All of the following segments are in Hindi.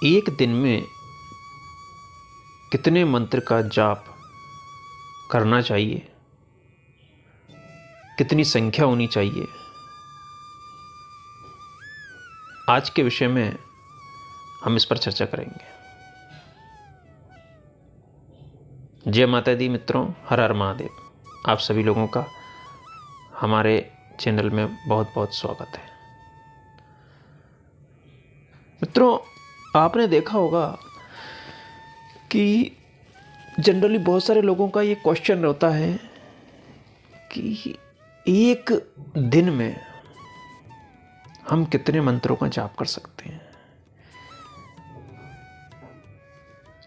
एक दिन में कितने मंत्र का जाप करना चाहिए, कितनी संख्या होनी चाहिए, आज के विषय में हम इस पर चर्चा करेंगे। जय माता दी मित्रों, हर हर महादेव। आप सभी लोगों का हमारे चैनल में बहुत बहुत स्वागत है। मित्रों, आपने देखा होगा कि जनरली बहुत सारे लोगों का ये क्वेश्चन रहता है कि एक दिन में हम कितने मंत्रों का जाप कर सकते हैं,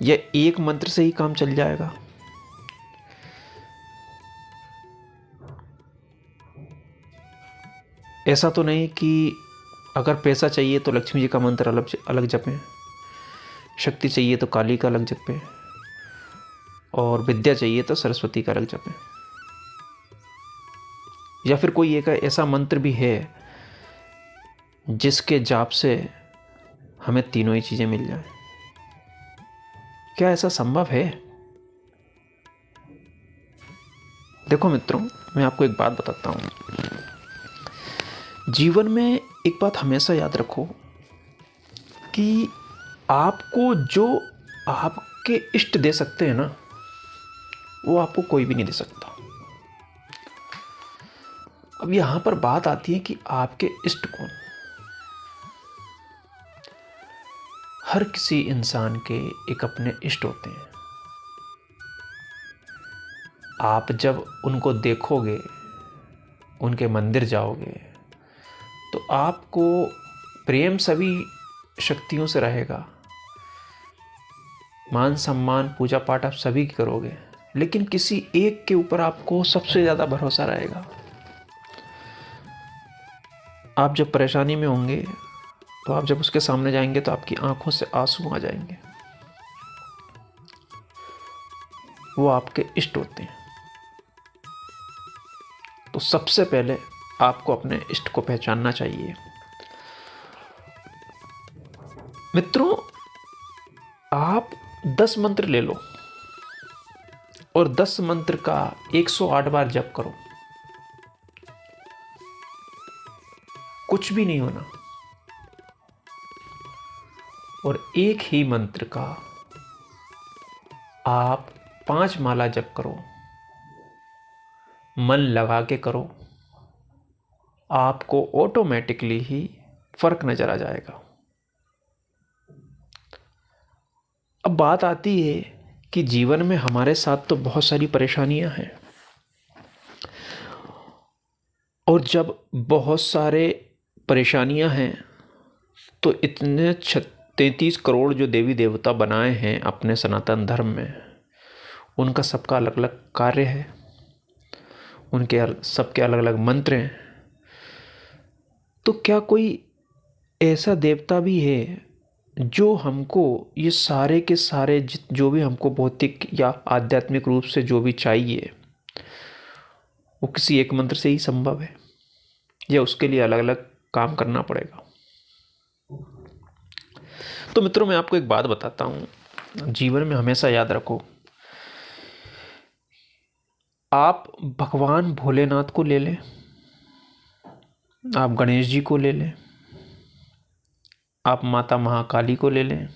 या एक मंत्र से ही काम चल जाएगा। ऐसा तो नहीं कि अगर पैसा चाहिए तो लक्ष्मी जी का मंत्र अलग जपें, शक्ति चाहिए तो काली का अलग जपें, और विद्या चाहिए तो सरस्वती का अलग जपें। या फिर कोई एक ऐसा मंत्र भी है जिसके जाप से हमें तीनों ही चीजें मिल जाएं। क्या ऐसा संभव है? देखो मित्रों, मैं आपको एक बात बताता हूं। जीवन में एक बात हमेशा याद रखो कि आपको जो आपके इष्ट दे सकते हैं ना, वो आपको कोई भी नहीं दे सकता। अब यहां पर बात आती है कि आपके इष्ट कौन। हर किसी इंसान के एक अपने इष्ट होते हैं। आप जब उनको देखोगे, उनके मंदिर जाओगे, तो आपको प्रेम सभी शक्तियों से रहेगा। मान सम्मान पूजा पाठ आप सभी की करोगे, लेकिन किसी एक के ऊपर आपको सबसे ज़्यादा भरोसा रहेगा। आप जब परेशानी में होंगे तो आप जब उसके सामने जाएंगे तो आपकी आंखों से आंसू आ जाएंगे। वो आपके इष्ट होते हैं। तो सबसे पहले आपको अपने इष्ट को पहचानना चाहिए। मित्रों, आप 10 मंत्र ले लो और 10 मंत्र का 108 बार जप करो, कुछ भी नहीं होना। और एक ही मंत्र का आप 5 माला जप करो, मन लगा के करो, आपको ऑटोमेटिकली ही फर्क नजर आ जाएगा। अब बात आती है कि जीवन में हमारे साथ तो बहुत सारी परेशानियां हैं, और जब बहुत सारे परेशानियां हैं तो इतने 33 करोड़ जो देवी देवता बनाए हैं अपने सनातन धर्म में, उनका सबका अलग अलग कार्य है, उनके सबके अलग अलग मंत्र हैं। तो क्या कोई ऐसा देवता भी है जो हमको ये सारे के सारे जो भी हमको भौतिक या आध्यात्मिक रूप से जो भी चाहिए, वो किसी एक मंत्र से ही संभव है, या उसके लिए अलग अलग काम करना पड़ेगा? तो मित्रों, मैं आपको एक बात बताता हूं। जीवन में हमेशा याद रखो, आप भगवान भोलेनाथ को ले लें, आप गणेश जी को ले लें, आप माता महाकाली को ले लें,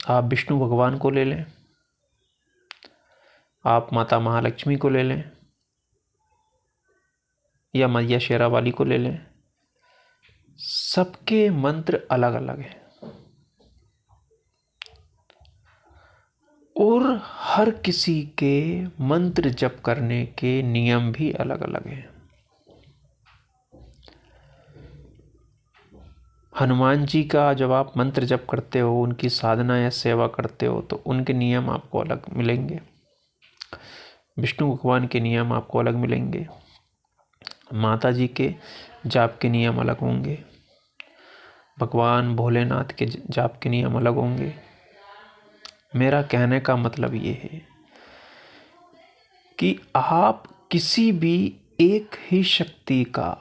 आप विष्णु भगवान को ले लें, आप माता महालक्ष्मी को ले लें, या मैया शेरावाली को ले लें। सबके मंत्र अलग अलग हैं और हर किसी के मंत्र जप करने के नियम भी अलग अलग हैं। हनुमान जी का जब आप मंत्र जप करते हो, उनकी साधना या सेवा करते हो, तो उनके नियम आपको अलग मिलेंगे। विष्णु भगवान के नियम आपको अलग मिलेंगे। माता जी के जाप के नियम अलग होंगे। भगवान भोलेनाथ के जाप के नियम अलग होंगे। मेरा कहने का मतलब ये है कि आप किसी भी एक ही शक्ति का,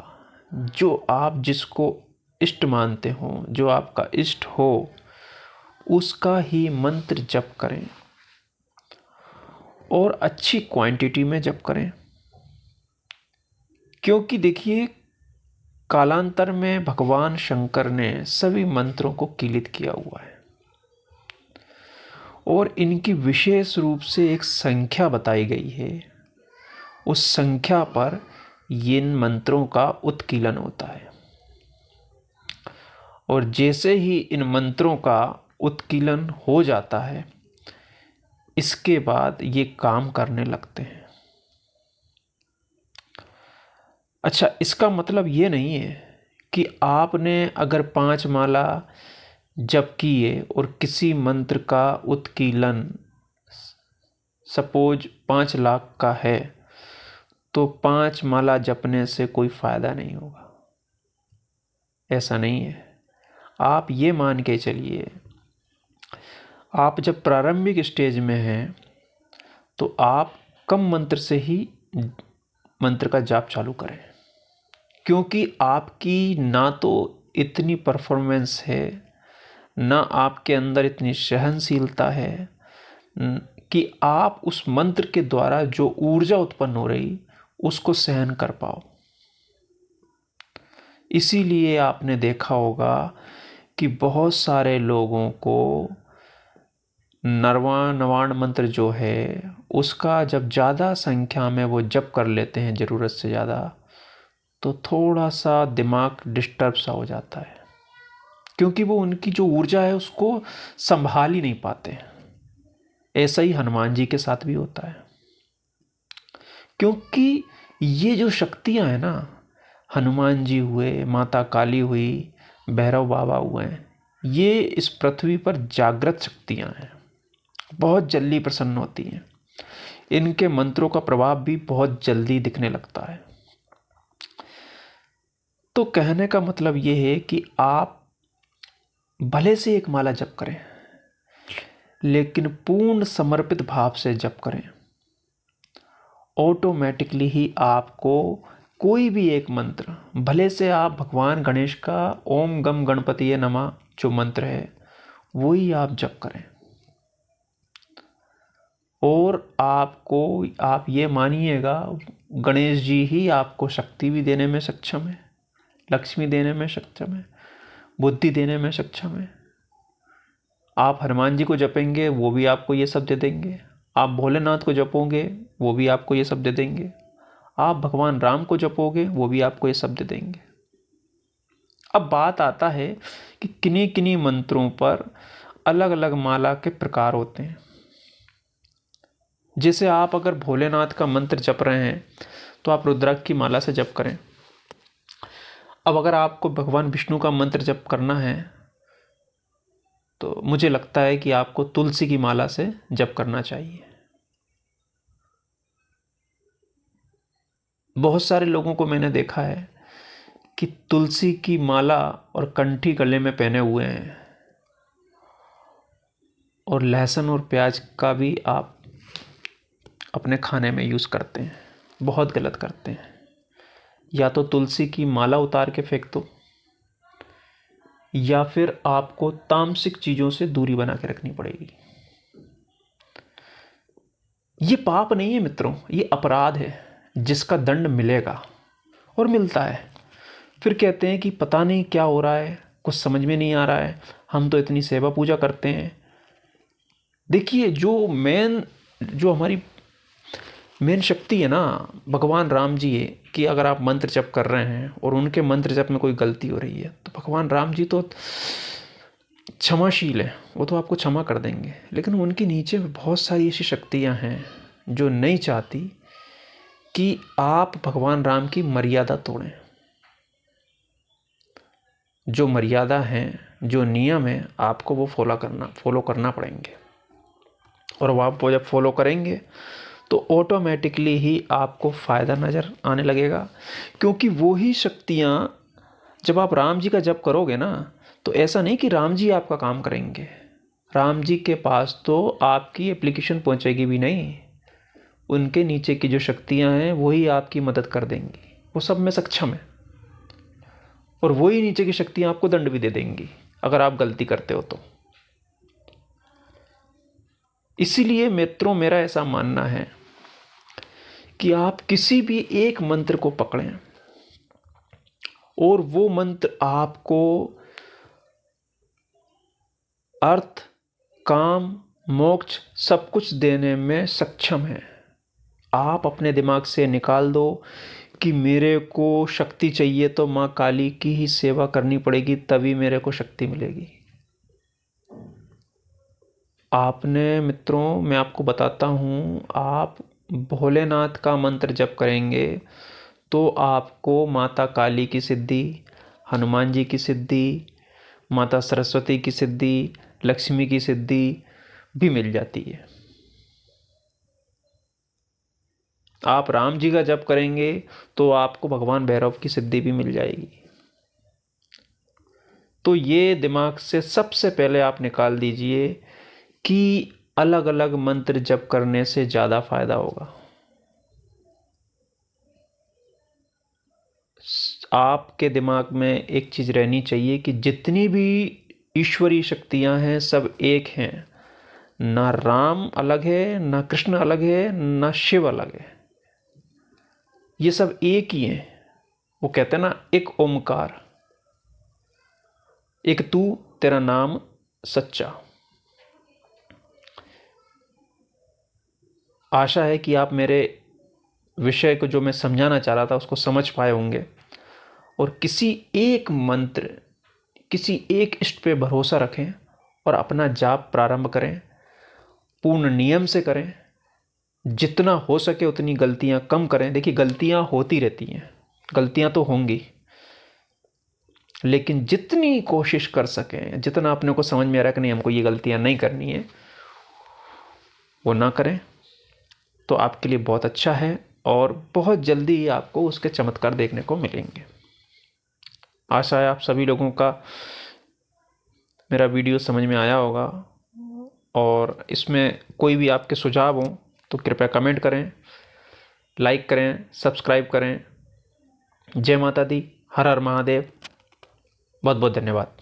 जो आप जिसको इष्ट मानते हो, जो आपका इष्ट हो, उसका ही मंत्र जप करें और अच्छी क्वांटिटी में जप करें। क्योंकि देखिए, कालांतर में भगवान शंकर ने सभी मंत्रों को किलित किया हुआ है और इनकी विशेष रूप से एक संख्या बताई गई है। उस संख्या पर इन मंत्रों का उत्कीलन होता है और जैसे ही इन मंत्रों का उत्कीलन हो जाता है, इसके बाद ये काम करने लगते हैं। अच्छा, इसका मतलब ये नहीं है कि आपने अगर 5 माला जप किए और किसी मंत्र का उत्कीलन सपोज 5 लाख का है तो 5 माला जपने से कोई फायदा नहीं होगा। ऐसा नहीं है। आप ये मान के चलिए, आप जब प्रारंभिक स्टेज में हैं तो आप कम मंत्र से ही मंत्र का जाप चालू करें, क्योंकि आपकी ना तो इतनी परफॉर्मेंस है, ना आपके अंदर इतनी सहनशीलता है कि आप उस मंत्र के द्वारा जो ऊर्जा उत्पन्न हो रही उसको सहन कर पाओ। इसीलिए आपने देखा होगा कि बहुत सारे लोगों को नवाण मंत्र जो है उसका जब ज़्यादा संख्या में वो जप कर लेते हैं ज़रूरत से ज़्यादा, तो थोड़ा सा दिमाग डिस्टर्ब सा हो जाता है, क्योंकि वो उनकी जो ऊर्जा है उसको संभाल ही नहीं पाते। ऐसा ही हनुमान जी के साथ भी होता है, क्योंकि ये जो शक्तियां हैं ना, हनुमान जी हुए, माता काली हुई, भैरव बाबा हुए, ये इस पृथ्वी पर जागृत शक्तियां हैं, बहुत जल्दी प्रसन्न होती हैं। इनके मंत्रों का प्रभाव भी बहुत जल्दी दिखने लगता है। तो कहने का मतलब ये है कि आप भले से एक माला जप करें, लेकिन पूर्ण समर्पित भाव से जप करें। ऑटोमेटिकली ही आपको कोई भी एक मंत्र, भले से आप भगवान गणेश का ओम गम गणपतिये नमः जो मंत्र है वही आप जप करें, और आप ये मानिएगा गणेश जी ही आपको शक्ति भी देने में सक्षम है, लक्ष्मी देने में सक्षम है, बुद्धि देने में सक्षम है। आप हनुमान जी को जपेंगे वो भी आपको ये सब दे देंगे, आप भोलेनाथ को जपोगे वो भी आपको ये सब दे देंगे, आप भगवान राम को जपोगे वो भी आपको ये सब दे देंगे। अब बात आता है कि किन्हीं किन्हीं मंत्रों पर अलग अलग माला के प्रकार होते हैं। जैसे आप अगर भोलेनाथ का मंत्र जप रहे हैं तो आप रुद्राक्ष की माला से जप करें। अब अगर आपको भगवान विष्णु का मंत्र जप करना है तो मुझे लगता है कि आपको तुलसी की माला से जप करना चाहिए। बहुत सारे लोगों को मैंने देखा है कि तुलसी की माला और कंठी गले में पहने हुए हैं, और लहसुन और प्याज का भी आप अपने खाने में यूज़ करते हैं। बहुत गलत करते हैं। या तो तुलसी की माला उतार के फेंक दो, या फिर आपको तामसिक चीज़ों से दूरी बना के रखनी पड़ेगी। ये पाप नहीं है मित्रों, ये अपराध है जिसका दंड मिलेगा, और मिलता है। फिर कहते हैं कि पता नहीं क्या हो रहा है, कुछ समझ में नहीं आ रहा है, हम तो इतनी सेवा पूजा करते हैं। देखिए, जो हमारी मेन शक्ति है ना, भगवान राम जी है कि अगर आप मंत्र जप कर रहे हैं और उनके मंत्र जप में कोई गलती हो रही है तो भगवान राम जी तो क्षमाशील है, वो तो आपको क्षमा कर देंगे। लेकिन उनके नीचे बहुत सारी ऐसी शक्तियां हैं जो नहीं चाहती कि आप भगवान राम की मर्यादा तोड़ें। जो मर्यादा है, जो नियम है, आपको वो फॉलो करना पड़ेंगे, और वो आप जब फॉलो करेंगे तो ऑटोमेटिकली ही आपको फ़ायदा नज़र आने लगेगा। क्योंकि वो ही शक्तियाँ जब आप राम जी का जप करोगे ना, तो ऐसा नहीं कि राम जी आपका काम करेंगे। राम जी के पास तो आपकी एप्लीकेशन पहुंचेगी भी नहीं, उनके नीचे की जो शक्तियाँ हैं वही आपकी मदद कर देंगी, वो सब में सक्षम है। और वही नीचे की शक्तियां आपको दंड भी दे देंगी अगर आप गलती करते हो तो। इसीलिए मित्रों, मेरा ऐसा मानना है कि आप किसी भी एक मंत्र को पकड़ें और वो मंत्र आपको अर्थ, काम, मोक्ष सब कुछ देने में सक्षम है। आप अपने दिमाग से निकाल दो कि मेरे को शक्ति चाहिए तो माँ काली की ही सेवा करनी पड़ेगी, तभी मेरे को शक्ति मिलेगी। आपने मित्रों, मैं आपको बताता हूँ, आप भोलेनाथ का मंत्र जप करेंगे तो आपको माता काली की सिद्धि, हनुमान जी की सिद्धि, माता सरस्वती की सिद्धि, लक्ष्मी की सिद्धि भी मिल जाती है। आप राम जी का जप करेंगे तो आपको भगवान भैरव की सिद्धि भी मिल जाएगी। तो ये दिमाग से सबसे पहले आप निकाल दीजिए कि अलग अलग मंत्र जप करने से ज़्यादा फायदा होगा। आपके दिमाग में एक चीज़ रहनी चाहिए कि जितनी भी ईश्वरीय शक्तियां हैं सब एक हैं। ना राम अलग है, ना कृष्ण अलग है, ना शिव अलग है, ये सब एक ही हैं। वो कहते हैं ना, एक ओमकार, एक तू तेरा नाम सच्चा। आशा है कि आप मेरे विषय को जो मैं समझाना चाह रहा था उसको समझ पाए होंगे और किसी एक मंत्र, किसी एक इष्ट पे भरोसा रखें और अपना जाप प्रारंभ करें। पूर्ण नियम से करें, जितना हो सके उतनी गलतियां कम करें। देखिए, गलतियां होती रहती हैं, गलतियां तो होंगी, लेकिन जितनी कोशिश कर सकें, जितना अपने को समझ में आ रहा है कि नहीं हमको ये गलतियां नहीं करनी है, वो ना करें तो आपके लिए बहुत अच्छा है और बहुत जल्दी ही आपको उसके चमत्कार देखने को मिलेंगे। आशा है आप सभी लोगों का मेरा वीडियो समझ में आया होगा और इसमें कोई भी आपके सुझाव हों तो कृपया कमेंट करें, लाइक करें, सब्सक्राइब करें। जय माता दी, हर हर महादेव। बहुत बहुत धन्यवाद।